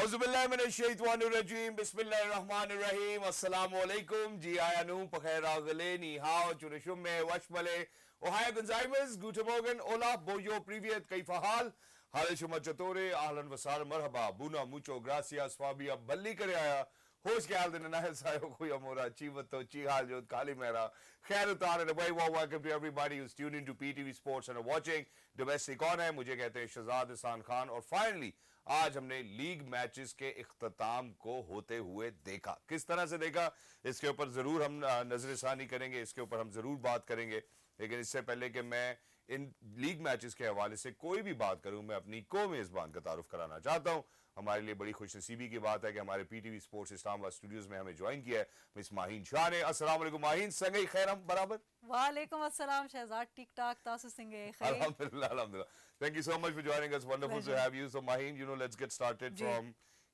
औज़ुबिल्लाहिमिनश्शैतानिर्रजीम बिस्मिल्लाहिर्रहमानिर्रहीम अस्सलामुअलैकुम जी आयानू पखैर आगले नी हाओ चुनशुम वशमले ओहायो गंजाइमस गूटन मोर्गन ओला बोयो प्रीवियत कैफा हाल हाल शुमा चतोरे ahlan वसार मरहबा बुना मुचो ग्रासियास फाबिया बल्ली करे आया होश के हाल दिन नाहल सायो कोई अमोरा चीवतो ची हाल जो काली मेरा खैर उतार and a very warm welcome to everybody who's tuned into PTV Sports and are watching domestic on है मुझे कहते हैं शहजाद हसन खान और फाइनली आज हमने लीग मैचेस के इख्तिताम को होते हुए देखा। किस तरह से देखा इसके ऊपर जरूर हम नजरसानी करेंगे, इसके ऊपर हम जरूर बात करेंगे, लेकिन इससे पहले कि मैं इन लीग मैचेस के हवाले से कोई भी बात करूं, मैं अपनी को मेजबान का तारुफ कराना चाहता हूं। हमारे लिए बड़ी खुशनसीबी की बात है कि हमारे पीटीवी स्पोर्ट्स इस्लामाबाद स्टूडियोज में हमें ज्वाइन किया है मिस माहीन शाह ने। अस्सलाम वालेकुम माहीन, संगई खैर हम बराबर। वालेकुम अस्सलाम शहजाद, ठीक ठाक तासु सिंगे खैर। अल्हम्दुलिल्लाह अल्हम्दुलिल्लाह, thank you so much for joining us, wonderful to have you. So Maheen, you know let's get started from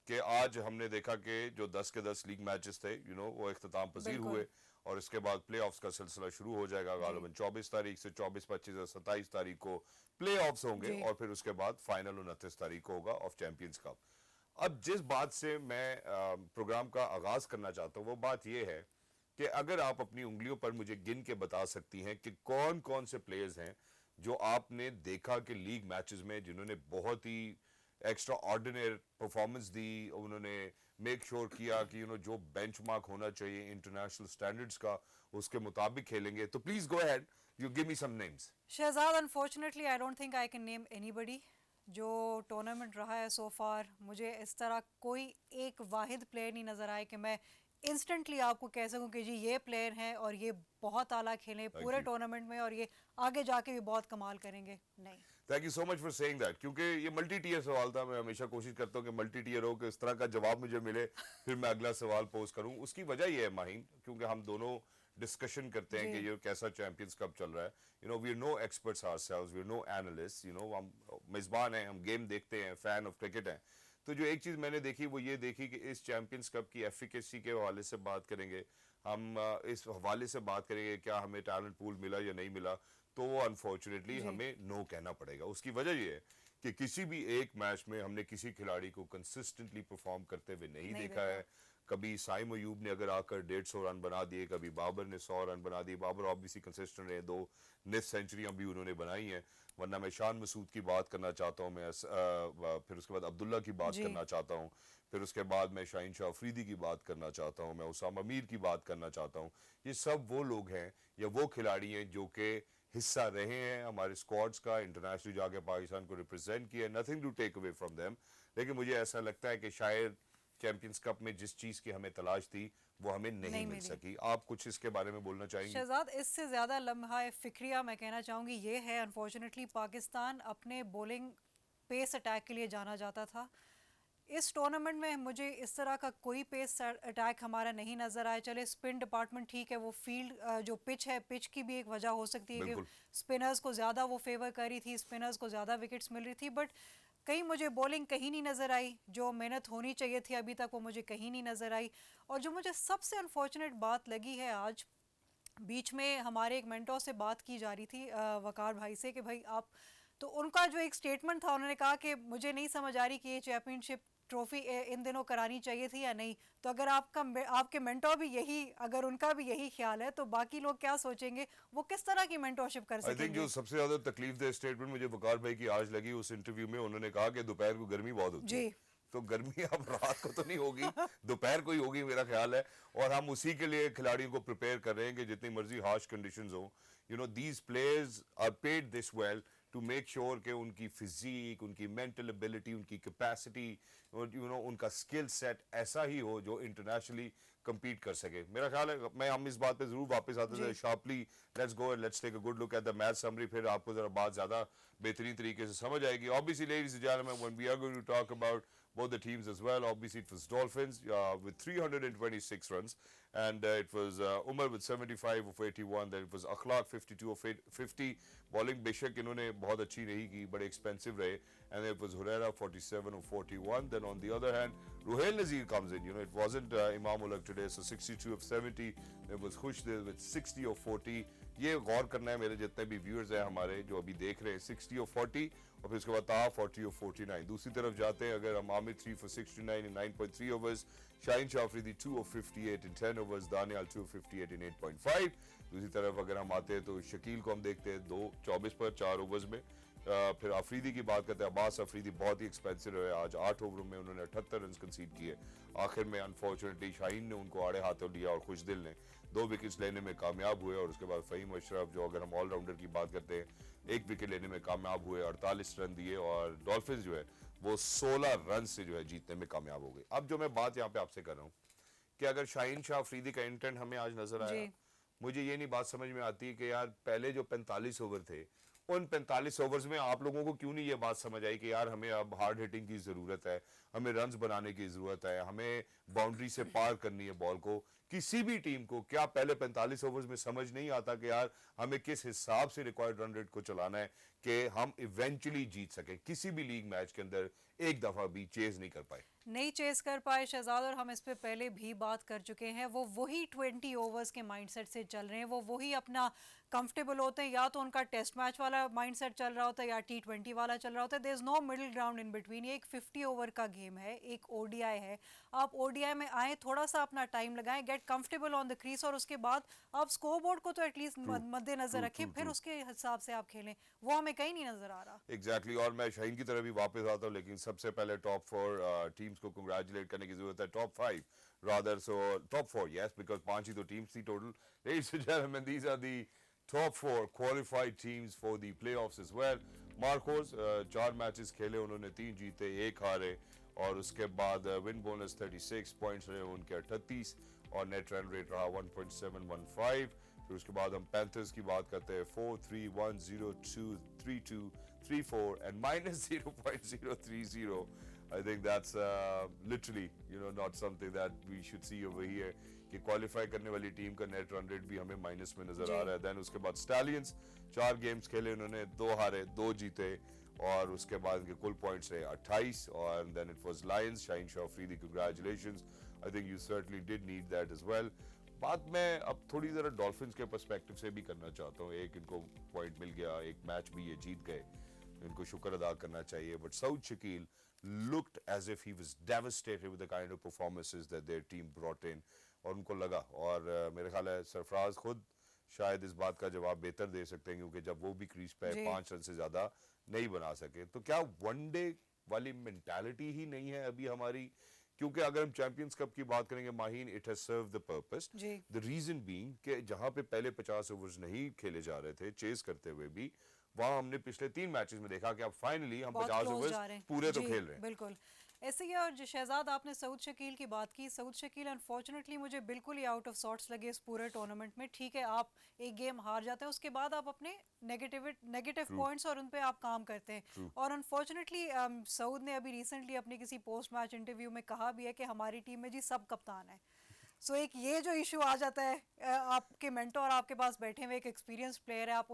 कि आज हमने देखा कि जो 10 के 10 लीग मैचेस थे, यू नो, वो इख्तिताम पजीर हुए और इसके बाद प्लेऑफ्स का सिलसिला शुरू हो जाएगा। गालिबन 24 तारीख से 24, 25 और 27 तारीख को प्लेऑफ्स होंगे और फिर उसके बाद फाइनल 29 तारीख को होगा ऑफ चैंपियंस कप। अब जिस बात से मैं प्रोग्राम का आगाज करना चाहता हूँ वो बात यह है कि अगर आप अपनी उंगलियों पर मुझे गिन के बता सकती हैं कि कौन कौन से प्लेयर्स हैं जो आपने देखा कि लीग मैचेस में जिन्होंने बहुत ही एक्स्ट्रा ऑर्डिनरी परफॉर्मेंस दी, उन्होंने मेक श्योर किया कि यू नो जो बेंचमार्क होना चाहिए इंटरनेशनल स्टैंडर्ड्स का उसके मुताबिक खेलेंगे। तो please go ahead, you give me some names. Shahzad, unfortunately I don't think I can name anybody. जो टूर्नामेंट रहा है सो फार, मुझे इस तरह कोई एक वाहिद प्लेयर नहीं नज़र आए कि मैं इंस्टेंटली आपको कह सकूं कि जी ये प्लेयर हैं और ये बहुत आला खेलें पूरे टूर्नामेंट में और ये आगे जाके भी बहुत कमाल करेंगे। नहीं, thank you so much for saying that, क्योंकि ये मल्टी टीयर सवाल था। मैं हमेशा कोशिश करता हूँ कि मल्टी टीयर हो कि इस तरह का जवाब मुझे मिले फिर मैं अगला सवाल पोज करूँ। उसकी वजह ये है माहीन, क्योंकि हम दोनों डिस्कशन करते हैं कि ये कैसा चैंपियंस कप चल रहा है। You know we are no experts ourselves, we are no analyst, you know हम मेजबान हैं, हम गेम देखते हैं, फैन ऑफ क्रिकेट हैं। तो जो एक चीज़ मैंने देखी वो ये देखी कि इस चैंपियंस कप की एफिकेसी के हवाले से बात करेंगे हम, इस हवाले से बात करेंगे क्या हमें टैलेंट पूल मिला या नहीं मिला, तो वो अनफॉर्चुनेटली हमें नो कहना पड़ेगा। उसकी वजह ये है कि किसी भी एक मैच में हमने किसी खिलाड़ी को कंसिस्टेंटली परफॉर्म करते हुए नहीं देखा है। कभी साइम अयूब ने अगर आकर 150 रन बना दिए, कभी बाबर ने 100 रन बना दिए। बाबर ऑब्वियसली कंसिस्टेंट रहे, 2 निस सेंचुरियां भी उन्होंने बनाई हैं। वरना मैं शान मसूद की बात करना चाहता हूँ, मैं फिर उसके बाद अब्दुल्ला की बात करना चाहता हूँ, फिर उसके बाद मैं शाहीन शाह अफरीदी की बात करना चाहता हूँ, मैं उसामा मीर की बात करना चाहता हूँ। ये सब वो लोग हैं या वो खिलाड़ी हैं जो कि हिस्सा रहे हैं हमारे स्क्वाड्स का, इंटरनेशनल जाके पाकिस्तान को रिप्रेजेंट किया। Nothing to take away from them, लेकिन मुझे ऐसा लगता है कि शायद चैंपियंस कप में जिस चीज की हमें तलाश थी वो हमें नहीं मिल सकी। आप कुछ इसके बारे में बोलना चाहेंगे? शहजाद, इससे ज्यादा लम्हा फिक्रिया मैं कहना चाहूंगी ये है, अनफॉर्चुनेटली पाकिस्तान अपने बॉलिंग पेस अटैक के लिए जाना जाता था। इस टूर्नामेंट में मुझे इस तरह का कोई पेस अटैक हमारा नहीं नजर आया। चले स्पिन डिपार्टमेंट ठीक है, वो फील्ड जो पिच है, पिच की भी एक वजह हो सकती है कि स्पिनर्स को ज़्यादा वो फेवर कर रही थी, स्पिनर्स को ज़्यादा विकेट्स मिल रही थी, बट कहीं मुझे बॉलिंग कहीं नहीं नज़र आई। जो मेहनत होनी चाहिए थी अभी तक वो मुझे कहीं नहीं नज़र आई। और जो मुझे सबसे अनफॉर्चुनेट बात लगी है, आज बीच में हमारे एक मेंटोर से बात की जा रही थी वकार भाई से कि भाई आप, तो उनका जो एक स्टेटमेंट था, उन्होंने कहा कि मुझे नहीं समझ आ रही कि ये चैंपियनशिप ट्रॉफी इन दिनों करानी चाहिए थी या नहीं। तो अगर आपके मेंटोर भी यही, अगर उनका भी यही ख्याल है तो बाकी लोग क्या सोचेंगे, वो किस तरह की मेंटोरशिप कर सकेंगे? आई थिंक जो सबसे ज्यादा तकलीफ दे स्टेटमेंट मुझे वकार भाई की आज लगी उस इंटरव्यू में, उन्होंने कहा कि दोपहर को गर्मी बहुत होती है। तो गर्मी अब रात को तो नहीं होगी, दोपहर को ही होगी मेरा ख्याल है, और हम उसी के लिए खिलाड़ियों को प्रिपेयर कर रहे हैं कि जितनी मर्जी हार्श कंडीशंस हो, you know these players are paid this well to make sure कि उनकी फिजिक, उनकी मेंटल एबिलिटी, उनकी कैपेसिटी, यू नो उनका स्किल सेट ऐसा ही हो जो इंटरनेशनली compete कर सके। मेरा ख्याल है मैं हम इस बात पे जरूर वापस आते हैं sharply. Let's go and let's take a good look at the match summary, फिर आपको जरा बात ज्यादा बेहतरीन तरीके से समझ आएगी। Obviously ladies and gentlemen, when we are going to talk about both the teams as well, obviously it was Dolphins with 326 runs, and it was Umar with 75 of 81, then it was Akhlaq 52 of 50. Bowling बेशक इन्होंने बहुत अच्छी नहीं की, बड़े expensive रहे, and it was Huraira 47 of 41. Then on the other hand, Ruhail Nazir comes in. You know, it wasn't Imam Ulaq today, so 62 of 70. There was Khush there with 60 of 40. ये गौर करना है मेरे जितने भी व्यूअर्स हैं हमारे जो अभी देख रहे हैं 60 और 40 और फिर उसके बाद ताहा 40 और 49। दूसरी तरफ जाते हैं अगर हम Aamir 3 for 69 in 9.3 overs, Shaheen Shah Afridi 2 of 58 in 10 overs, Daniyal 2 of 58 in 8.5। दूसरी तरफ अगर हम आते हैं तो शकील को हम देखते हैं 2-24 पर 4 ओवर्स में। फिर अफरीदी की बात करते हैं, अब्बास अफरीदी बहुत ही एक्सपेंसिव है, आज 8 ओवरों में उन्होंने 78 रन कंसीड किए। आखिर में अनफॉर्चुनेटली शाहीन ने उनको आड़े हाथों लिया और खुशदिल ने 2 विकेट्स लेने में कामयाब हुए और उसके बाद फ़हीम अशरफ जो अगर हम ऑलराउंडर की बात करते हैं 1 विकेट लेने में कामयाब हुए, 48 रन दिए और डॉल्फिन्स जो है वो 16 रन से जो है जीतने में कामयाब हो गई। अब जो मैं बात यहाँ पे आपसे कर रहा हूँ कि अगर शाहीन शाह अफरीदी का इंटेंट हमें आज नजर आया, मुझे ये नहीं बात समझ में आती कि यार पहले जो 45 ओवर थे उन 45 ओवर्स में आप लोगों को क्यों नहीं ये बात समझ आई कि यार हमें अब हार्ड हिटिंग की जरूरत है, हमें रन्स बनाने की जरूरत है, हमें बाउंड्री से पार करनी है बॉल को। किसी भी टीम को क्या पहले 45 ओवर्स में समझ नहीं आता कि यार हमें किस हिसाब से रिक्वायर्ड रन रेट को चलाना है कि हम इवेंचुअली जीत सकें। किसी भी लीग मैच के अंदर एक दफा भी चेज नहीं कर पाए, नहीं चेस कर पाए शहजाद, और हम इस पे पहले भी बात कर चुके हैं। वो वही 20 ओवर्स के माइंडसेट से चल रहे हैं, वो वही अपना कंफर्टेबल होते हैं, या तो उनका टेस्ट मैच वाला माइंडसेट चल रहा होता है या T20 वाला चल रहा होता है। There is no middle ground in between. ये एक 50 ओवर का गेम है, एक ओडीआई है। आप ओडीआई में आए, थोड़ा सा अपना टाइम लगाएं, get comfortable on the crease, और उसके बाद आप स्कोरबोर्ड को तो एटलीस्ट मद्देनजर रखें, फिर उसके हिसाब से आप खेलें। वो हमें कहीं नहीं नजर आ रहा। एग्जैक्टली और मैं शाहीन की तरफ भी वापस आता हूँ, लेकिन सबसे पहले टॉप 4 टीम्स को कंग्रेचुलेट करने की जरूरत है, top 5 rather, so top 4 yes because 5 ही तो टीम्स थी total. ladies and gentlemen, these are the top 4 qualified teams for the playoffs as well। Marcos 4 matches खेले, उन्होंने 3 जीते 1 हारे और उसके बाद विन बोनस 36 पॉइंट्स रहे उनके 38 और नेट रन रेट रहा 1.715। फिर उसके बाद हम पैंथर्स की बात करते हैं 4-3-1-0-2-3-2-3-4 and minus 0.030। I think that's literally not something that we should see over here कि क्वालिफाई करने वाली टीम का नेट रन रेट भी हमें माइनस में नजर आ रहा है। देन उसके बाद स्टैलियंस 4 गेम्स खेले, उन्होंने 2 हारे 2 जीते और उसके बाद इनके कुल पॉइंट्स रहे 28 और then it was Lions. Shaheen Shah Afridi congratulations, I think you certainly did need that as well. बात मैं अब थोड़ी जरा डॉल्फिन्स के पर्सपेक्टिव से भी करना चाहता हूँ। एक इनको पॉइंट मिल गया, एक मैच भी ये जीत गए, इनको शुक्र अदा करना चाहिए, but Saud Shakeel looked as if he was devastated with the kind of performances that their team brought in और उनको लगा और मेरे ख्याल है सरफराज खुद शायद इस बात का जवाब बेहतर दे सकते हैं क्योंकि जब वो भी क्रीज पे 5 रन से ज्यादा नहीं बना सके, तो क्या वनडे वाली मेंटालिटी ही नहीं है अभी हमारी? क्योंकि अगर हम चैंपियंस कप की बात करेंगे Maheen, it has serve the purpose. The reason being कि जहां पे पहले 50 ओवर्स नहीं खेले जा रहे थे चेस करते हुए भी, वहां हमने पिछले 3 मैचेस में देखा कि अब फाइनली हम 50 ओवर्स पूरे तो खेल रहे हैं। बिल्कुल ऐसे ही। और शहजाद आपने सऊद शकील की बात की, सऊद शकील अनफॉर्चुनेटली मुझे बिल्कुल ही आउट ऑफ सॉर्ट्स लगे इस पूरे टूर्नामेंट में। ठीक है, आप एक गेम हार जाते हैं, उसके बाद आप अपने नेगेटिव पॉइंट्स और उन पे आप काम करते हैं। और अनफॉर्चुनेटली सऊद ने अभी रिसेंटली अपनी किसी पोस्ट मैच इंटरव्यू में कहा भी है कि हमारी टीम में जी सब कप्तान है। सो एक ये जो इशू आ जाता है, आपके मेंटोर आपके पास बैठे हुए एक एक्सपीरियंस प्लेयर है, आप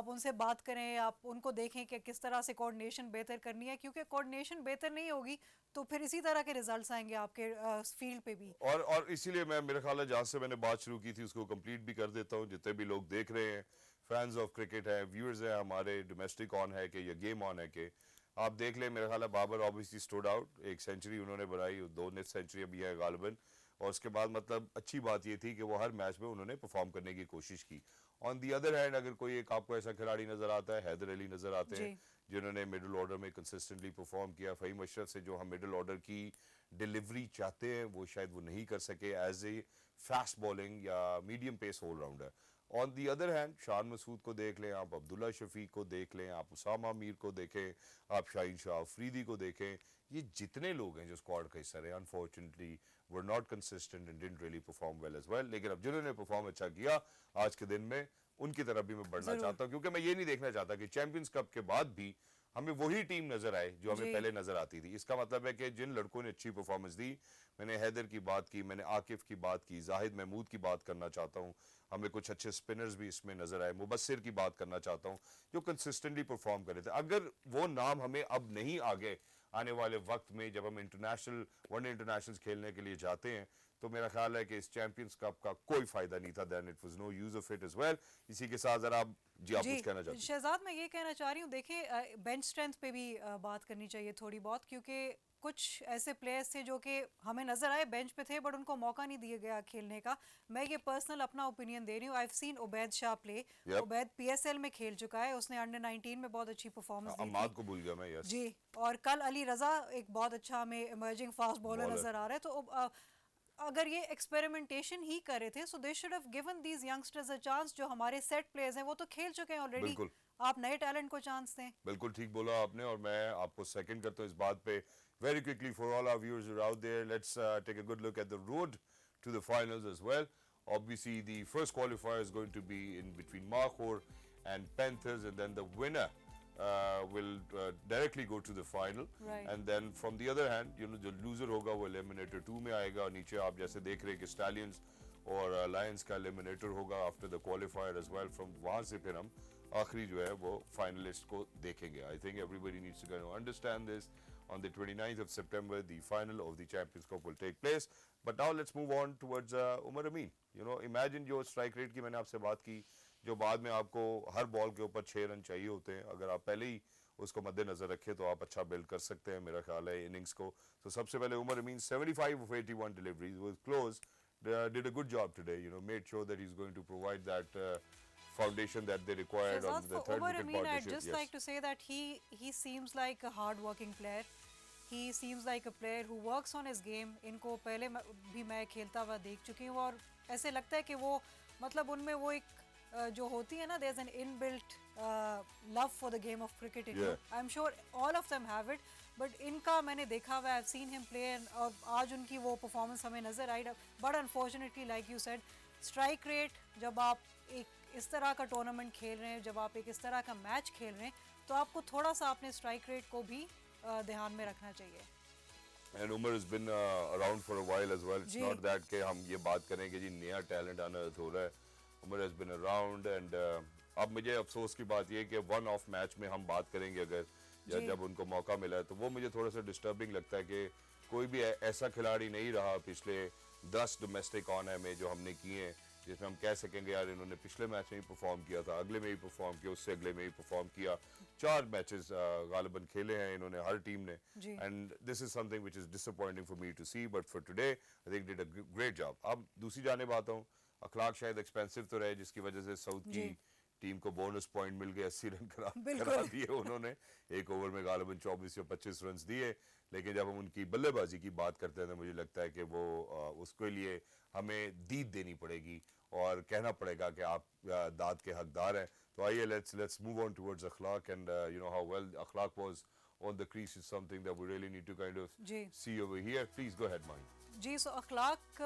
उनसे बात करें, आप उनको देखें कि किस तरह से कोऑर्डिनेशन बेहतर करनी है, क्योंकि कोऑर्डिनेशन बेहतर नहीं होगी तो फिर इसी तरह के रिजल्ट्स आएंगे आपके फील्ड पे भी। और इसीलिए मैं मेरे ख्याल है जहाँ से मैंने बात शुरू की थी उसको कंप्लीट भी कर देता हूँ। जितने भी लोग देख रहे हैं, फैंस ऑफ क्रिकेट है, व्यूअर्स है हमारे, डोमेस्टिक ऑन है कि ये गेम ऑन है कि आप देख लें, मेरा ख्याल है Babar obviously stood out, 1 century उन्होंने बनाई, 2 नेट सेंचुरी अभी है गालिबन, और उसके बाद मतलब अच्छी बात ये थी कि वो हर मैच में उन्होंने परफॉर्म करने की कोशिश की। ऑन दी अदर हैंड अगर कोई एक आपको ऐसा खिलाड़ी नजर आता है, हैदर अली नजर आते हैं जिन्होंने मिडिल ऑर्डर में कंसिस्टेंटली परफॉर्म किया। फ़हीम अशरफ से जो हम मिडिल ऑर्डर की डिलीवरी चाहते हैं वो शायद वो नहीं कर सके एज ए फास्ट बॉलिंग या medium pace allrounder. On the other hand Shan Masood को देख लें, आप अब्दुल्ला शफीक को देख लें, आप उसामा मीर को देखें, आप शाहीन शाह अफरीदी को देखें, ये जितने लोग हैं जो स्क्वाड का हिस्सा रहे unfortunately were not consistent and didn't really perform well as well. लेकिन अब जिन्होंने परफॉर्म अच्छा किया आज के दिन में, उनकी तरफ भी मैं बढ़ना चाहता हूँ, क्योंकि मैं ये नहीं देखना चाहता कि चैंपियंस कप के बाद भी हमें वही टीम नजर आए जो हमें पहले नजर आती थी। इसका मतलब है कि जिन लड़कों ने अच्छी परफॉर्मेंस दी, मैंने हैदर की बात की, मैंने आकिफ की बात की, जाहिद महमूद की बात करना चाहता हूँ, हमें कुछ अच्छे स्पिनर्स भी इसमें नजर आए, मुबस्सिर की बात करना चाहता हूँ जो कंसिस्टेंटली परफॉर्म कर रहे थे। अगर वो नाम हमें अब नहीं आ गए, आने वाले वक्त में जब हम इंटरनेशनल वनडे इंटरनेशनल्स खेलने के लिए जाते हैं तो मेरा ख्याल है कि इस चैंपियंस कप का कोई फायदा नहीं था, then it was no use of it as well. इसी के साथ जरा आप कुछ कहना चाहते हैं? शहजाद मैं ये कहना चाह रही हूँ, देखें बेंच स्ट्रेंथ पे भी बात करनी चाहिए थोड़ी बहुत, क्योंकि कुछ ऐसे प्लेयर्स थे जो कि हमें नजर आए बेंच पे थे बट उनको मौका नहीं दिया गया खेलने का। मैं ये पर्सनल अपना ओपिनियन दे रही हूँ। I have seen Ubaid Shah play. Yep. Ubaid PSL में खेल चुका है, उसने अंडर 19 में बहुत अच्छी परफॉर्मेंस दी अम्माद थी को भूल गया मैं, यस। जी। और कल अली रजा एक बहुत अच्छा हमें इमर्जिंग फास्ट बॉलर Bowler. नजर आ रहा है। तो अगर ये एक्सपेरिमेंटेशन ही कर रहे थे so they should have given these youngsters a chance. जो हमारे सेट प्लेयर्स हैं वो तो खेल चुके हैं ऑलरेडी, बिल्कुल आप नए टैलेंट को चांस दें। बिल्कुल ठीक बोला आपने और मैं आपको सेकंड करता हूँ इस बात पे। Very quickly for all our viewers who are out there, let's take a good look at the road to the finals as well. Obviously, the first qualifier is going to be in between Markhor and Panthers, and then the winner will directly go to the final. Right. And then from the other hand, you know, जो loser होगा वो eliminator 2 में आएगा और नीचे आप जैसे देख रहे हैं कि Stallions और Lions का eliminator होगा after the qualifier as well. From वहाँ से फिर हम आखिरी जो है वो finalist को देखेंगे. I think everybody needs to kind of understand this. On the 29th of September, the final of the Champions Cup will take place. But now let's move on towards Umar Amin. You know, imagine जो strike rate की मैंने आपसे बात की, जो बाद में आपको हर बॉल के ऊपर 6 रन चाहिए होते हैं, अगर आप पहले ही उसको मद्देनजर रखें तो आप अच्छा बिल्ड कर सकते हैं मेरा ख्याल है इनिंग्स को। तो सबसे पहले उमर अमीन 75 of 81 deliveries was close, did a good job today, you know, made sure that he's going to provide that foundation that they required on Shahzad, the for third Umar wicket Amin, I'd partnership. just like to say that he seems like a hard-working player. He seems like a player who works on his game. इनको पहले भी मैं खेलता हुआ देख चुकी हूँ और ऐसे लगता है कि वो मतलब उनमें वो एक जो होती है ना, there's an inbuilt love for the game of cricket in you. I'm sure all of them have it. But इनका मैंने देखा हुआ, I've seen him play और आज उनकी वो परफॉर्मेंस हमें नजर आई। But unfortunately, like you said, strike rate जब आप एक इस तरह का टूर्नामेंट खेल रहे हैं, जब आप एक इस तरह का मैच खेल रहे हैं तो आपको थोड़ा सा अपने स्ट्राइक रेट को भी ध्यान में रखना चाहिए। And Umar has been around for a while as well. It's ji. not that कि हम ये बात करें कि जी नया टैलेंट आना हो रहा है। Umar has been around and अब मुझे अफसोस की बात ये है कि वन ऑफ मैच में हम बात करेंगे अगर या जी। जब उनको मौका मिला है तो वो मुझे थोड़ा सा डिस्टर्बिंग लगता है कि कोई भी ऐसा खिलाड़ी नहीं रहा पिछले 10 डोमेस्टिक ऑन है में जो हमने किए हैं जिसमें हम कह सकेंगे यार इन्होंने पिछले मैच में ही परफॉर्म किया था, अगले में ही परफॉर्म किया, उससे अगले में ही परफॉर्म किया। 4 मैचेस गालिबन खेले हैं इन्होंने हर टीम ने, and this is something which is disappointing for me to see, but for today I think did a great job. अब दूसरी जानिब आता हूँ, अखलाक शायद एक्सपेंसिव तो रहे जिसकी वजह से साउथ की टीम को बोनस पॉइंट मिल गए, 80 रन करा दिए उन्होंने। एक ओवर में गालिबन 24 या 25 रन दिए, लेकिन जब हम उनकी बल्लेबाजी की बात करते हैं तो मुझे लगता है कि वो उसके लिए हमें दीद देनी पड़ेगी और कहना पड़ेगा कि आप दाद के हकदार हैं। तो आइए let's move on towards Akhlaq and you know how well Akhlaq was on the crease is something that we really need to kind of see over here. Please go ahead, Mahi. जी, so Akhlaq,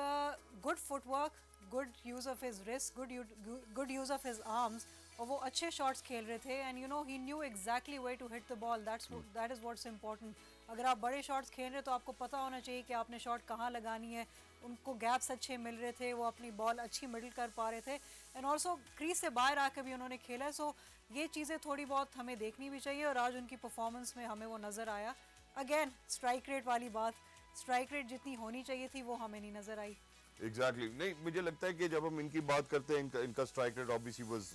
good footwork, good use of his wrist, good use of his arms, और वो अच्छे shots खेल रहे थे and you know he knew exactly way to hit the ball. That is what's important. अगर आप बड़े शॉट्स खेल रहे हो तो आपको पता होना चाहिए कि आपने शॉट कहाँ लगानी है। उनको गैप्स अच्छे मिल रहे थे, वो अपनी बॉल अच्छी मिडल कर पा रहे थे एंड ऑल्सो क्रीज से बाहर आकर भी उन्होंने खेला है। सो ये चीज़ें थोड़ी बहुत हमें देखनी भी चाहिए और आज उनकी परफॉर्मेंस में हमें वो नज़र आया। अगेन स्ट्राइक रेट वाली बात, स्ट्राइक रेट जितनी होनी चाहिए थी वो हमें नहीं नज़र आई। Exactly. नहीं, मुझे लगता है कि जब हम इनकी बात करते हैं इनका strike rate obviously was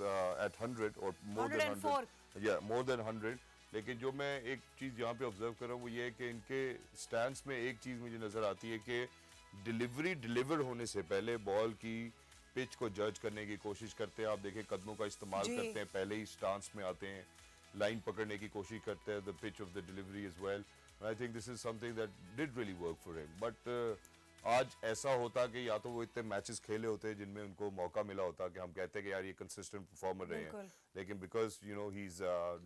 at 100 or more than 100. Yeah, more than 100. लेकिन जो मैं एक चीज़ यहाँ पे ऑब्जर्व कर रहा हूँ वो ये है कि इनके स्टैंड्स में एक चीज़ मुझे नज़र आती है कि डिलीवर होने से पहले बॉल की पिच को जज करने की कोशिश करते हैं। आप देखें कदमों का इस्तेमाल करते हैं, पहले ही स्टांस में आते हैं, लाइन पकड़ने की कोशिश करते हैं, the pitch of the delivery as well. I think this is something that did really work for him. But आज ऐसा होता कि या तो वो इतने मैचेस खेले होते जिनमें उनको मौका मिला होता कि हम कहते हैं कि यार ये कंसिस्टेंट परफॉर्मर रहे हैं, लेकिन because you know he is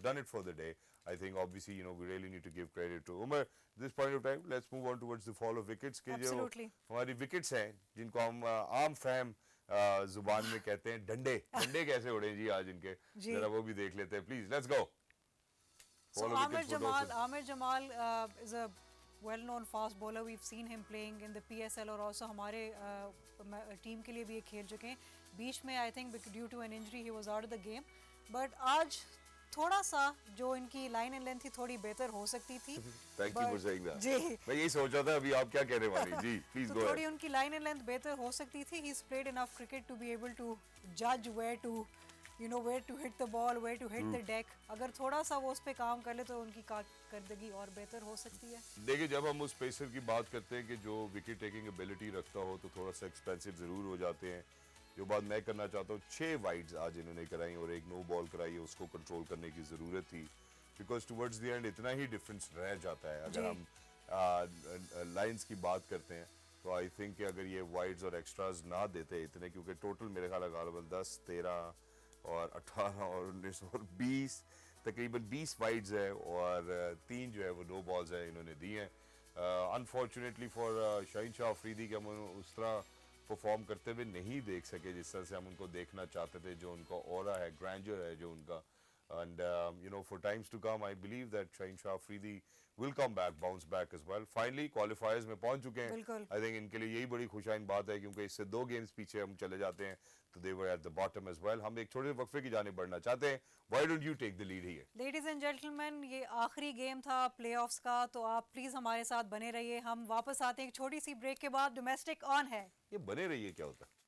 done it for the day, I think obviously you know we really need to give credit to Umar this point of time. Let's move on towards the fall of wickets के जो हमारी wickets हैं जिनको हम आम fam जुबान में कहते हैं डंडे कैसे उड़े जी आज इनके, जरा वो भी देख लेते हैं please. Let's go. Aamir Jamal is a well-known fast bowler. We've seen him playing in the PSL और also हमारे टीम के लिए भी ये खेल चुके हैं। बीच में I think due to an injury he was out of the game. But आज थोड़ा सा जो इनकी लाइन एंड लेंथ थी थोड़ी बेहतर हो सकती थी। Thank you for saying that. जी। मैं यही सोच रहा था अभी आप क्या कहने वाली। जी प्लीज तो गो थोड़ी अहेड। उनकी लाइन एंड लेंथ बेहतर हो सकती थी। He played enough cricket to be able to जज where to where to hit the ball, where to hit the deck. अगर थोड़ा सा वो उस पे काम कर ले तो उनकी कारकर्दगी और बेहतर हो सकती है। देखिए जब हम उस पेसर की बात करते हैं कि जो विकेट टेकिंग एबिलिटी रखता हो तो थोड़ा सा एक्सपेंसिव जरूर हो जाते हैं। जो बात मैं करना चाहता हूँ, 6 वाइड्स आज इन्होंने कराई और एक नो बॉल कराई है, उसको कंट्रोल करने की ज़रूरत थी बिकॉज टुवर्ड्स द एंड इतना ही डिफरेंस रह जाता है। अगर जी। हम लाइंस की बात करते हैं तो आई थिंक कि अगर ये वाइड्स और एक्स्ट्राज ना देते इतने, क्योंकि टोटल मेरे ख्याल गालिबन 10, 13 और 18 और 19 और 20 तकरीबन 20 वाइड्स है और 3 जो है वो नो बॉल्स है इन्होंने दी हैं। अनफॉर्चुनेटली फॉर शाहीन शाह अफरीदी के हम उस तरह परफॉर्म करते हुए नहीं देख सके जिस तरह से हम उनको देखना चाहते थे। जो उनका ऑरा है, ग्रैंडर है जो उनका, and for times to come I believe that Shaheen Shah Afridi will come back, bounce back as well. Finally qualifiers में पहुंच चुके हैं। बिल्कुल। I think इनके लिए यही बड़ी खुशाइन बात है क्योंकि इससे 2 गेम्स पीछे हम चले जाते हैं तो they were at the bottom as well. हम एक छोटे से वक्फे की जाने बढ़ना चाहते हैं। Why don't you take the lead here? Ladies and gentleman, ये आखिरी गेम था प्लेऑफ्स का, तो आप प्लीज हमारे साथ बने रहिए। हम वापस आते हैं एक छोटी सी ब्रेक के बाद। डोमेस्टिक ऑन है। ये बने रहिए क्या होता है?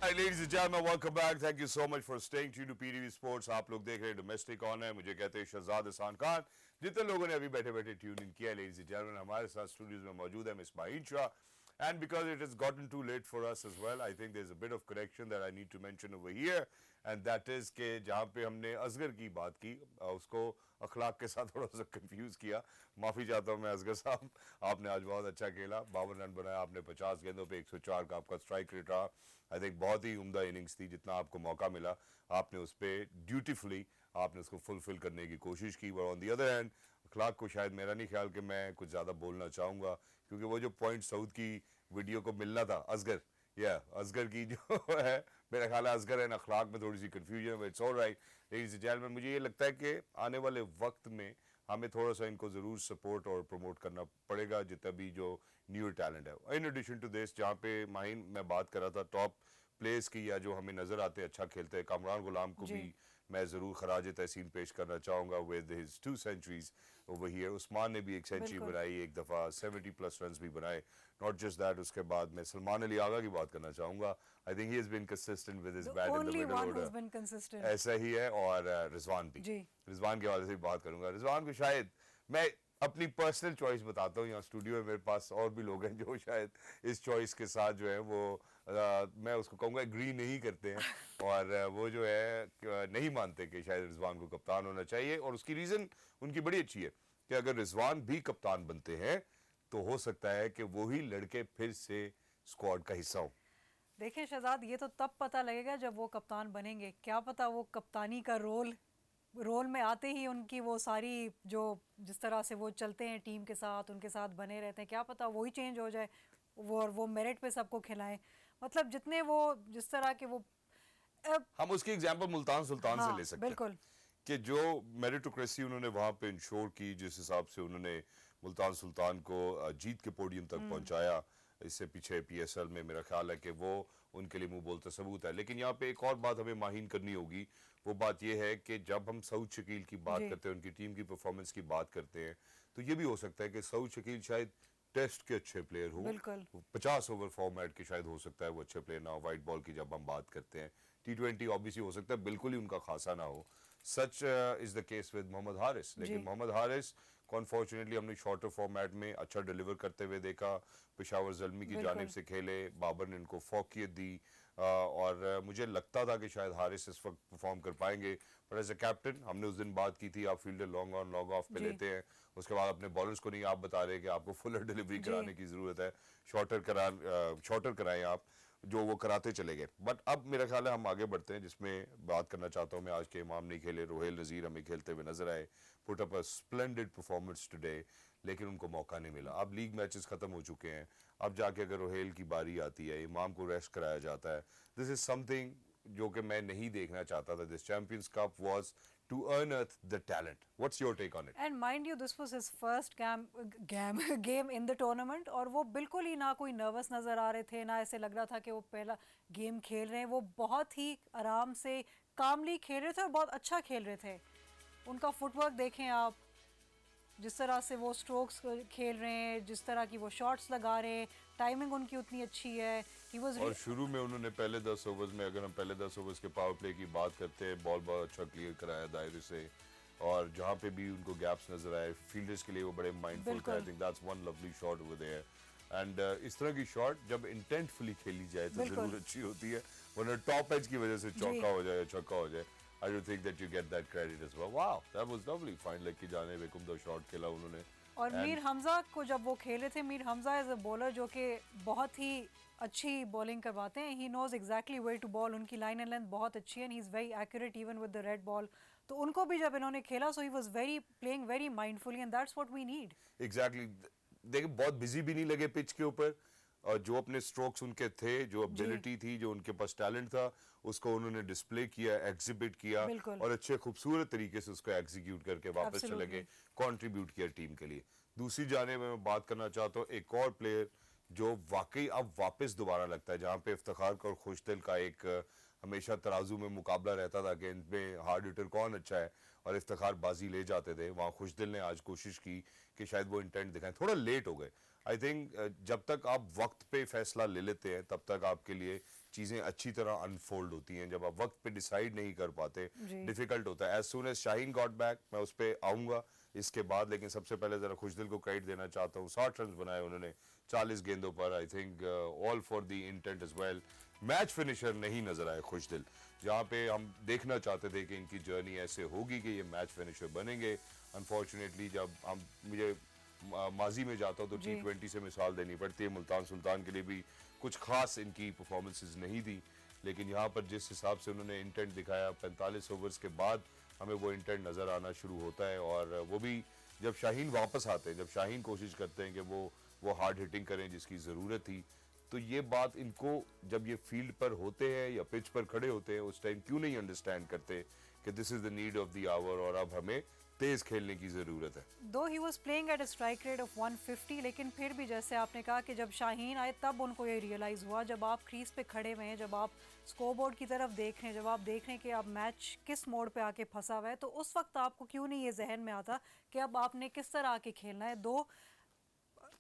Hi ladies and gentlemen, welcome back. Thank you so much for staying tuned to PTV Sports. आप लोग देख रहे हैं डोमेस्टिक ऑन है। मुझे कहते हैं शहजाद हसन खान। जितने लोगों ने अभी बैठे बैठे ट्यून इन किया, लेडीज एंड जेंटलमैन, हमारे साथ स्टूडियोज में मौजूद है miss Maheen Shah. And because it has gotten too late for us as well, I think there's a bit of correction that I need to mention over here, and that is कि जहाँ पे हमने असगर की बात की उसको अखलाक के साथ थोड़ा सा कंफ्यूज किया। माफ़ी चाहता हूँ मैं असगर साहब, आपने आज बहुत अच्छा खेला, 52 रन बनाया आपने, 50 गेंदों पे 104 का आपका स्ट्राइक रेट रहा। आई थिंक बहुत ही उम्दा इनिंग्स थी, जितना आपको मौका मिला आपने उस पर ड्यूटीफुली आपने उसको फुलफिल करने की कोशिश की। और ऑन दी अदर हैंड अखलाक को शायद मेरा नहीं ख्याल कि मैं कुछ ज़्यादा बोलना चाहूँगा क्योंकि वो जो पॉइंट साउथ की वीडियो को मिलना था असगर, या असगर की जो है, मेरा ख्याल है असगर एंड अखलाक में थोड़ी सी कन्फ्यूजन है। It's alright ladies and gentleman, मुझे ये लगता है कि आने वाले वक्त में हमें थोड़ा सा इनको ज़रूर सपोर्ट और प्रमोट करना पड़ेगा जितना भी जो न्यू टैलेंट है। इन एडिशन टू दिस, जहाँ पे माहीन मैं बात कर रहा था टॉप प्लेयर्स की या जो हमें नज़र आते हैं अच्छा खेलते हैं, कामरान गुलाम को भी मैं ज़रूर खराज तहसीन पेश करना चाहूँगा with his 2 centuries over here. Usman ने भी एक सेंचुरी बनाई, एक दफ़ा 70+ रन भी बनाए। नॉट जस्ट दैट, उसके बाद मैं सलमान अली आगा की बात करना चाहूँगा। I think he has been consistent with his bat in the middle order, ऐसा ही है। और रिजवान भी, रिजवान के हवाले से भी बात करूँगा। रिजवान को शायद मैं अपनी पर्सनल चॉइस बताता हूँ, यहाँ स्टूडियो में मेरे पास और भी लोग हैं जो शायद इस चॉइस के साथ जो है वो मैं उसको कहूँगा एग्री नहीं करते हैं और वो जो है नहीं मानते कि शायद रिजवान को कप्तान होना चाहिए। और उसकी रीज़न उनकी बड़ी अच्छी है कि अगर रिजवान भी कप्तान बनते हैं तो हो सकता है कि वही लड़के फिर से स्क्वाड का हिस्सा हो। देखें शहजाद, ये तो तब पता लगेगा जब वो कप्तान बनेंगे। क्या पता वो कप्तानी का रोल में आते ही उनकी वो सारी जो जिस तरह से वो चलते हैं टीम के साथ, उनके साथ बने रहते हैं, क्या पता वही चेंज हो जाए वो मेरिट पे सबको खिलाएं। मतलब जितने वो जिस तरह के वो हम उसकी एग्जांपल मुल्तान सुल्तान से ले सकते बिल्कुल हैं कि जो मेरिटोक्रेसी उन्होंने वहां पे इंश्योर की, जिस हिसाब से उन्होंने मुल्तान सुल्तान को जीत के पोडियम तक पहुंचाया। इससे पीछे पीएसएल में मेरा ख्याल है कि वो उनके लिए मुंह बोलता सबूत है। लेकिन यहाँ पे एक और बात हमें माहीन करनी होगी, वो बात ये है कि जब हम सऊद शकील की बात करते हैं, उनकी टीम की परफॉर्मेंस की बात करते हैं, तो ये भी हो सकता है कि सऊद शकील शायद टेस्ट के अच्छे प्लेयर हो, 50 ओवर फॉर्मेट के शायद हो सकता है वो अच्छे प्लेयर ना हो। वाइट बॉल की जब हम बात करते हैं, T20 ऑब्वियसली हो सकता है बिल्कुल ही उनका खासा ना हो। Such is the case with Mohammad Haris. लेकिन मोहम्मद हारिस को अनफॉर्चुनेटली हमने शॉर्टर फॉर्मेट में अच्छा डिलीवर करते हुए देखा। पेशावर ज़ल्मी की जानिब से खेले, बाबर ने इनको फौकियत दी और मुझे लगता था कि शायद हारिस इस वक्त परफॉर्म कर पाएंगे, पर एज ए कैप्टन हमने उस दिन बात की थी आप fielder long on long off पे लेते हैं, उसके बाद अपने बॉलर्स को नहीं आप बता रहे कि आपको फुलर डिलीवरी कराने की ज़रूरत है, शॉर्टर कराएं आप। जो वो कराते चले गए। बट अब मेरा ख्याल है हम आगे बढ़ते हैं, जिसमें बात करना चाहता हूँ मैं आज के इमाम नहीं खेले, रोहेल नज़ीर हमें खेलते हुए नजर आए, पुट अप अ स्प्लेंडेड परफॉर्मेंस टुडे, लेकिन उनको मौका नहीं मिला। अब लीग मैचेस खत्म हो चुके हैं, अब जाके अगर रोहेल की बारी आती है, इमाम को रेस्ट कराया जाता है, दिस इज समथिंग जो कि मैं नहीं देखना चाहता था। This Champions Cup was to unearth the talent. What's your take on it? And mind you this was his first game in the tournament, और वो बिल्कुल ही ना कोई नर्वस नज़र आ रहे थे, ना ऐसे लग रहा था कि वो पहला गेम खेल रहे हैं। वो बहुत ही आराम से कामली खेल रहे थे और बहुत अच्छा खेल रहे थे। उनका फुटवर्क देखें आप, जिस तरह से वो स्ट्रोक्स खेल रहे हैं, जिस तरह की वो शॉट्स लगा रहे हैं, टाइमिंग उनकी उतनी अच्छी है। ही वाज और शुरू में उन्होंने पहले 10 ओवर्स में, अगर हम पहले 10 ओवर्स के पावर प्ले की बात करते हैं, बॉल बहुत अच्छा क्लियर कराया दायरे से, और जहाँ पे भी उनको गैप्स नजर आए फील्डर्स के लिए वो बड़े माइंडफुल थे। I think that's one lovely shot over there. And इस तरह की शॉट जब इंटेंटफुली खेली जाए तो जरूर अच्छी होती है, वरना टॉप एज की वजह से चौका हो जाए या छक्का हो जाए। I don't think that you get that credit as well. Wow, that was lovely, fine leg की जाने बेकुम दो शॉट खेला उन्होंने। और मीर हमजा को जब वो खेले थे, Mir Hamza as a bowler जो कि बहुत ही अच्छी बॉलिंग करवाते हैं, he knows exactly where to ball, उनकी लाइन एंड लेंथ बहुत अच्छी है, and he is very accurate even with the red ball. तो उनको भी जब इन्होंने खेला, so he was very playing very mindfully, and that's what we need. Exactly. देखिए बहुत बिजी भी नहीं लगे पिच के ऊपर, और जो अपने स्ट्रोक्स उनके थे, जो एबिलिटी थी, जो उनके पास टैलेंट था, उसको उन्होंने डिस्प्ले किया, एग्जिबिट किया, और अच्छे खूबसूरत तरीके से उसको एग्जीक्यूट करके वापस चले गए, कंट्रीब्यूट किया टीम के लिए। दूसरी जानिब मैं बात करना चाहता हूँ एक और प्लेयर जो वाकई अब वापस दोबारा लगता है, जहाँ पे इफ्तिखार और खुशदिल का एक हमेशा तराजू में मुकाबला रहता था कि इनमें हार्ड हिटर कौन अच्छा है, और इफ्तिखार बाजी ले जाते थे। वहाँ खुशदिल ने आज कोशिश की कि शायद वो इंटेंट दिखाएं, थोड़ा लेट हो गए। आई थिंक जब तक आप वक्त पे फैसला ले लेते हैं तब तक आपके लिए चीज़ें अच्छी तरह अनफोल्ड होती हैं। जब आप वक्त पे डिसाइड नहीं कर पाते, डिफिकल्ट होता है। As soon as Shaheen got back, मैं उस पर आऊँगा इसके बाद, लेकिन सबसे पहले ज़रा खुशदिल को क्रेडिट देना चाहता हूँ। 60 रन बनाए उन्होंने 40 गेंदों पर। I think all for the intent as well. Match finisher नहीं नजर आए खुशदिल, जहाँ पे हम देखना चाहते थे कि इनकी जर्नी ऐसे होगी कि ये मैच फिनिशर बनेंगे। अनफॉर्चुनेटली जब हम मुझे माजी में जाता हूँ तो T20 से मिसाल देनी पड़ती है, मुल्तान सुल्तान के लिए भी कुछ खास इनकी परफॉर्मेंसेस नहीं थी, लेकिन यहाँ पर जिस हिसाब से उन्होंने इंटेंट दिखाया, 45 ओवर्स के बाद हमें वो इंटेंट नज़र आना शुरू होता है। और वो भी जब शाहीन वापस आते हैं, जब शाहीन कोशिश करते हैं कि वो हार्ड हिटिंग करें जिसकी ज़रूरत थी, तो ये बात इनको जब ये फील्ड पर होते हैं या पिच पर खड़े होते हैं उस टाइम क्यों नहीं अंडरस्टैंड करते कि this is the need of the hour और अब हमें तेज खेलने की जरूरत है। Though he was playing at a strike rate of 150, लेकिन फिर भी जैसे आपने कहा कि जब शाहीन आए तब उनको ये रियलाइज़ हुआ, जब आप क्रीज पे खड़े हुए हैं, जब आप स्कोरबोर्ड की तरफ देख रहे हैं, जब आप देख रहे हैं कि अब मैच किस मोड़ पे आके फंसा हुआ है, तो उस वक्त आपको क्यों नहीं ये जहन में आता कि अब आपने किस तरह आके खेलना है। दो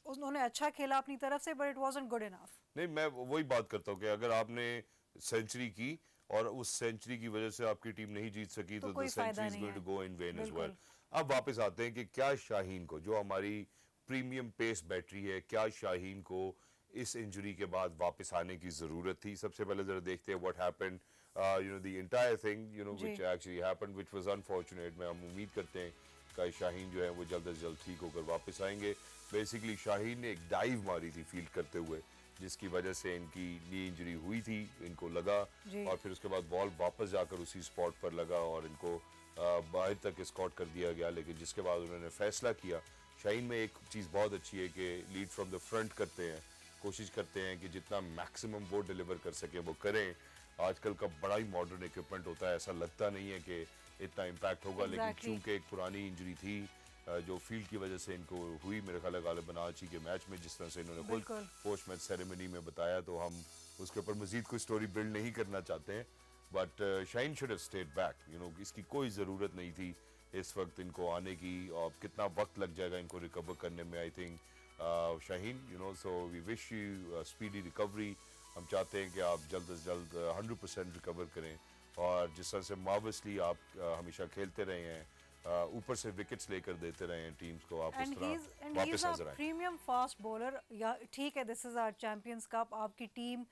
उन्होंने अच्छा खेला अपनी तरफ से, but it wasn't good enough. नहीं, मैं वही बात करता हूँ कि अगर आपने सेंचुरी की और उस सेंचुरी की वजह से आपकी टीम नहीं जीत सकी तो the century is going to go in vain as well. अब वापस आते हैं कि क्या शाहीन को, जो हमारी प्रीमियम पेस बैटरी है, क्या शाहीन को इस इंजरी के बाद वापस आने की जरूरत थी? सबसे पहले जरा देखते हैं what happened, you know the entire thing, you know which actually happened, which was unfortunate. मैं हम उम्मीद करते हैं कि शाहीन जो है वो जल्द से जल्द ठीक होकर वापस आएंगे। बेसिकली शाहीन ने एक डाइव मारी थी फील्ड करते हुए, जिसकी वजह से इनकी नी इंजरी हुई थी, इनको लगा, और फिर उसके बाद बॉल वापस जाकर उसी स्पॉट पर लगा और इनको बाहर तक स्कॉट कर दिया गया। लेकिन जिसके बाद उन्होंने फैसला किया, शाहीन में एक चीज़ बहुत अच्छी है कि लीड फ्रॉम द फ्रंट करते हैं, कोशिश करते हैं कि जितना मैक्सिमम वो डिलीवर कर सकें वो करें। आजकल का बड़ा ही मॉडर्न इक्विपमेंट होता है, ऐसा लगता नहीं है कि इतना इम्पैक्ट होगा, लेकिन चूंकि एक पुरानी इंजरी थी जो फील्ड की वजह से इनको हुई, मेरे ख्याल गालिबन आज ही के मैच में, जिस तरह से इन्होंने खुद पोस्ट मैच सेरेमनी में बताया, तो हम उसके ऊपर मजीद कोई स्टोरी बिल्ड नहीं करना चाहते हैं। But Shaheen should have stayed back, you know, इसकी कोई ज़रूरत नहीं थी इस वक्त इनको आने की, और कितना वक्त लग जाएगा इनको रिकवर करने में। I think Shaheen, you know, so we wish you speedy recovery. हम चाहते हैं कि आप जल्द से जल्द 100% रिकवर करें, और जिस तरह से मार्वसली आप हमेशा खेलते रहे हैं, ऊपर से विकेट्स लेकर देते रहे हैं टीम्स को, आप उस तरह वापस नजर आए। प्रीमियम फास्ट बॉलर, या ठीक है, this is our Champions Cup, आपकी टीम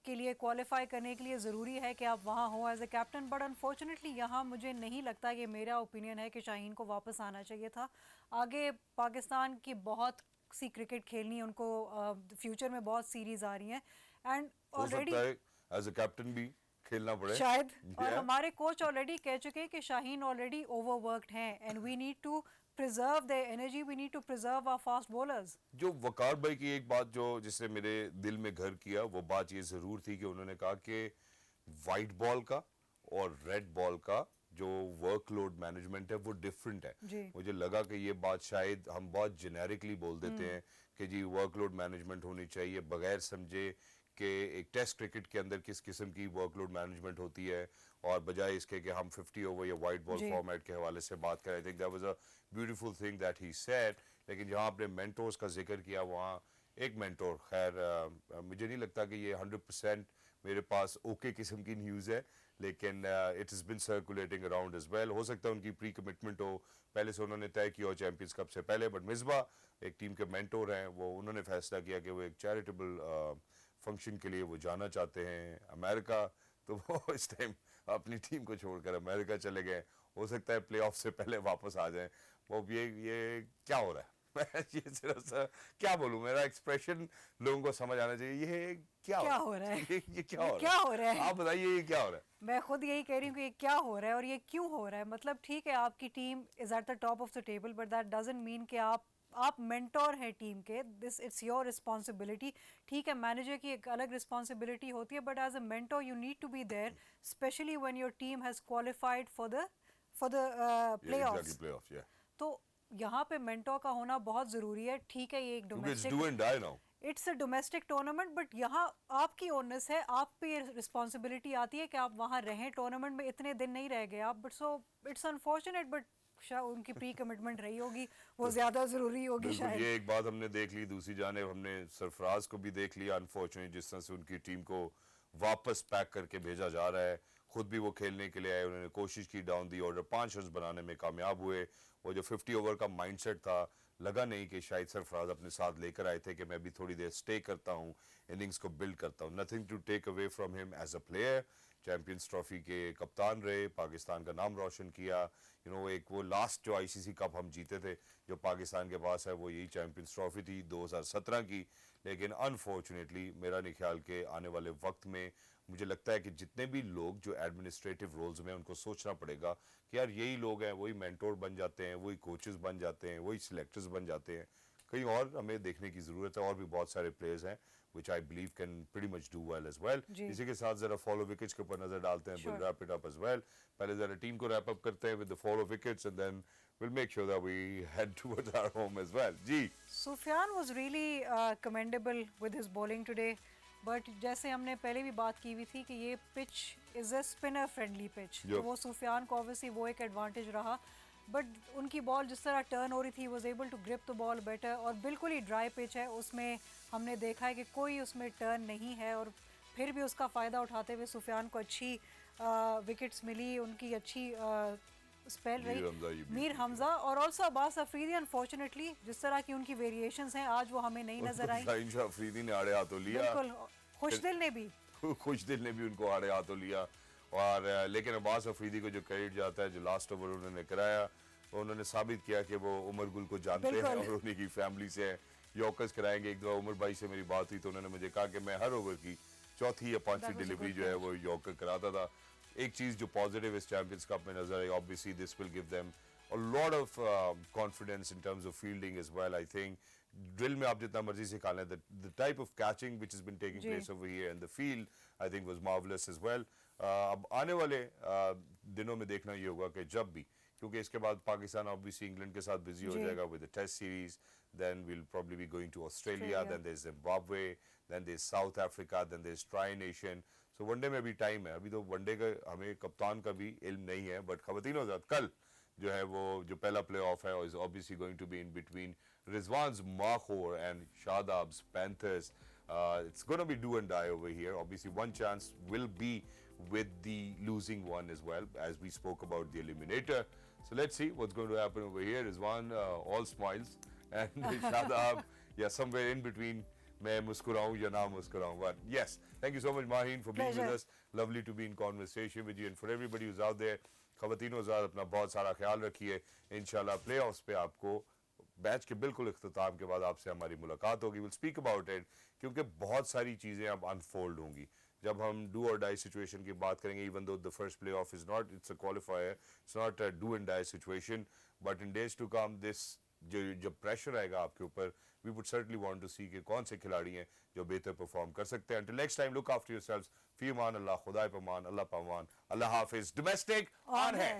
के लिए क्वालिफाई करने के लिए ज़रूरी है कि आप वहाँ हो as a captain, but unfortunately यहाँ मुझे नहीं लगता, ये मेरा ओपिनियन है कि शाहीन को वापस आना चाहिए था। आगे पाकिस्तान की बहुत सी क्रिकेट खेलनी है उनको, फ्यूचर में बहुत सीरीज़ आ रही हैं, एंड हो ऑलरेडी सकता है एज अ कैप्टन भी खेलना पड़े। शायद, और Yeah. हमारे कोच ऑलरेडी कह चुके हैं कि शाहीन ऑलरेडी ओवरवर्क्ड हैं and we need to preserve their energy, we need to preserve our fast bowlers. जो वकार भाई की एक बात जो जिसने मेरे दिल में घर किया, वो बात ये जरूर थी कि उन्होंने कहा कि वाइट बॉल का और रेड बॉल का जो वर्कलोड मैनेजमेंट है वो डिफरेंट है। जी। मुझे लगा कि ये बात शायद हम बहुत जेनेरिकली बोल देते हैं कि जी वर्कलोड मैनेजमेंट होनी चाहिए, बगैर समझे कि एक टेस्ट क्रिकेट के अंदर किस किस्म की वर्कलोड मैनेजमेंट होती है, और बजाय इसके कि हम 50 ओवर या वाइट बॉल जी। फॉर्मेट के हवाले से बात करें। I think that was a beautiful thing that he said. लेकिन जहाँ आपने मेंटोर्स का जिक्र किया, वहाँ एक मेंटोर, खैर मुझे नहीं लगता कि ये 100% मेरे पास ओके किस्म की न्यूज़ है, लेकिन it is been circulating around as well. हो सकता है उनकी प्री कमिटमेंट हो, पहले से उन्होंने तय किया हो चैंपियंस कप से पहले, बट मिसबा एक टीम के मेंटोर हैं, वो उन्होंने फैसला किया कि वो एक चैरिटेबल फंक्शन के लिए वो जाना चाहते हैं अमेरिका, तो वो इस टाइम अपनी टीम को छोड़कर अमेरिका चले गए। हो सकता है प्लेऑफ से पहले वापस आ जाएं। वो ये क्या हो रहा है मैं ये सिर्फ सा क्या बोलूं, मेरा एक्सप्रेशन लोगों को समझ आना चाहिए। ये क्या हो रहा है? ये क्या ये हो क्या रहा हो रहा है? आप बताइए ये क्या हो रहा है। मैं खुद यही कह रही हूँ कि ये क्या हो रहा है और ये क्यों हो रहा है। मतलब ठीक है आपकी team is at the top of the table, but that doesn't mean कि आप मेंटोर हैं टीम के, दिस इट्स योर रिस्पॉन्सिबिलिटी। ठीक है मैनेजर की एक अलग रिस्पॉन्सिबिलिटी होती है, but as a mentor you need to be there, especially when your team has qualified for the playoffs. Playoffs, या तो यहाँ पे मेंटोर का होना बहुत ज़रूरी है। ठीक है ये एक क्योंकि it's domestic, do and die now. It's a domestic tournament, but यहाँ आपकी ओनस है, आप पे रिस्पॉन्सिबिलिटी आती है कि आप वहाँ रहें। टूर्नामेंट में इतने दिन नहीं रह गए आप, but so it's unfortunate, but उनकी प्री कमिटमेंट रही होगी, वो ज़्यादा ज़रूरी होगी बिल्कुल, शायद। ये एक बात हमने देख ली। दूसरी जानिब हमने सरफराज को भी देख लिया, अनफॉर्चुनेट जिस तरह से उनकी टीम को वापस पैक करके भेजा जा रहा है। खुद भी वो खेलने के लिए आए, उन्होंने कोशिश की, डाउन दी ऑर्डर 5 रन बनाने में कामयाब हुए। वो जो 50 ओवर का माइंडसेट था, लगा नहीं कि शायद सरफराज अपने साथ लेकर आए थे कि मैं भी थोड़ी देर स्टे करता हूँ, इनिंग्स को बिल्ड करता हूँ। Nothing to take away from him as a player. Champions Trophy के कप्तान रहे, पाकिस्तान का नाम रोशन किया। एक वो लास्ट जो आईसीसी कप हम जीते थे जो पाकिस्तान के पास है, वो यही चैंपियंस ट्रॉफी थी 2017 की। लेकिन अनफॉर्चुनेटली मेरा नहीं ख्याल के आने वाले वक्त में, मुझे लगता है कि जितने भी लोग जो एडमिनिस्ट्रेटिव रोल्स में, उनको सोचना पड़ेगा कि यार यही लोग हैं, वही मेंटोर बन जाते हैं, वही कोचेस बन जाते हैं, वही सिलेक्टर्स बन जाते हैं। कहीं और हमें देखने की ज़रूरत है, और भी बहुत सारे प्लेयर्स हैं which I believe can pretty much do well as well. जी। इसी के साथ जरा फॉलो विकेट्स के ऊपर नजर डालते हैं, we'll Sure. wrap it up as well. पहले जरा टीम को रैप अप करते हैं with the follow wickets and then we'll make sure that we head towards our home as well. Ji. Sufyan was really commendable with his bowling today, but जैसे हमने पहले भी बात की हुई थी कि ये pitch is a spinner friendly pitch, तो वो सुफियान को ऑब्वियसली वो एक एडवांटेज रहा। बट उनकी बॉल जिस तरह टर्न हो रही थी, was able to grip the ball better, और बिल्कुल ही ड्राई पिच है, उसमें हमने देखा है कि कोई उसमें टर्न नहीं है, और फिर भी उसका फ़ायदा उठाते हुए सुफियान को अच्छी विकेट्स मिली, उनकी अच्छी स्पेल रही। मीर हमजा और ऑल्सो अब्बास अफरीदी, अनफॉर्चुनेटली जिस तरह की उनकी वेरिएशंस हैं आज वो हमें नहीं नजर आई। शाहीन अफरीदी ने आड़े हाथों लिया, बिल्कुल, खुशदिल ने भी खुशदिल ने भी उनको आड़े हाथों लिया। और लेकिन अब्बास अफरीदी को जो क्रेडिट जाता है, जो लास्ट ओवर उन्होंने कराया, उन्होंने साबित किया कि वो उमर गुल को जानते हैं और उन्हीं की फैमिली से हैं। यॉर्कर्स कराएंगे। एक दो उमर भाई से मेरी बात हुई तो उन्होंने मुझे कहा कि मैं हर ओवर की चौथी या पांचवी डिलीवरी जो है वो यॉर्कर कराता था। एक चीज़ जो पॉजिटिव इस चैंपियंस कप में नजर आई, obviously this will give them a lot of confidence in terms of fielding as well. I think drill में आप जितना मर्जी सिखा लें, the type of catching which has been taking place over here in the field, I think was marvelous as well. अब आने वाले दिनों में देखना ये होगा कि जब भी, क्योंकि इसके बाद पाकिस्तान ऑब्वियसली इंग्लैंड के साथ बिजी हो जाएगा with the test series, then we'll probably be going to Australia, then there's Zimbabwe, then there's South Africa, then there's Tri-Nation. So one day में भी टाइम है। अभी तो वनडे का हमें कप्तान का भी इल्म नहीं है, बट खवातीनों के साथ कल जो है वो जो पहला प्ले ऑफ है is obviously going to be in between Rizwan's Mahor and Shadab's Panthers. It's going to be do and die over here. Obviously one chance will be with the losing one as well, as we spoke about the eliminator. So let's see what's going to happen over here. Rizwan all smiles and Shadab somewhere in between, मैं मुस्कुराऊं या ना मुस्कुराऊं. But yes, thank you so much Maheen for being with us. Lovely to be in conversation with you, and for everybody who's out there, ख़वातीनो ज़ात अपना बहुत सारा ख्याल रखिए। इंशाल्लाह प्ले ऑफ्स पे आपको मैच के बिल्कुल इख्तिताम के बाद आपसे हमारी मुलाकात होगी। विल स्पीक अबाउट इट क्योंकि बहुत सारी चीज़ें अब अनफोल्ड होंगी जब हम डू और डाई सिचुएशन की बात करेंगे. Even though the first playoff is not it's a qualifier, it's not a do and die situation, but in days to come this जब प्रेशर आएगा आपके ऊपर, we would certainly want to see कि कौन से खिलाड़ी हैं जो बेहतर परफॉर्म कर सकते हैं. Until next time, look after yourselves. फी अमान अल्लाह, खुदा पे अमान, अल्लाह पामान, अल्लाह हाफिज. डोमेस्टिक ऑन है.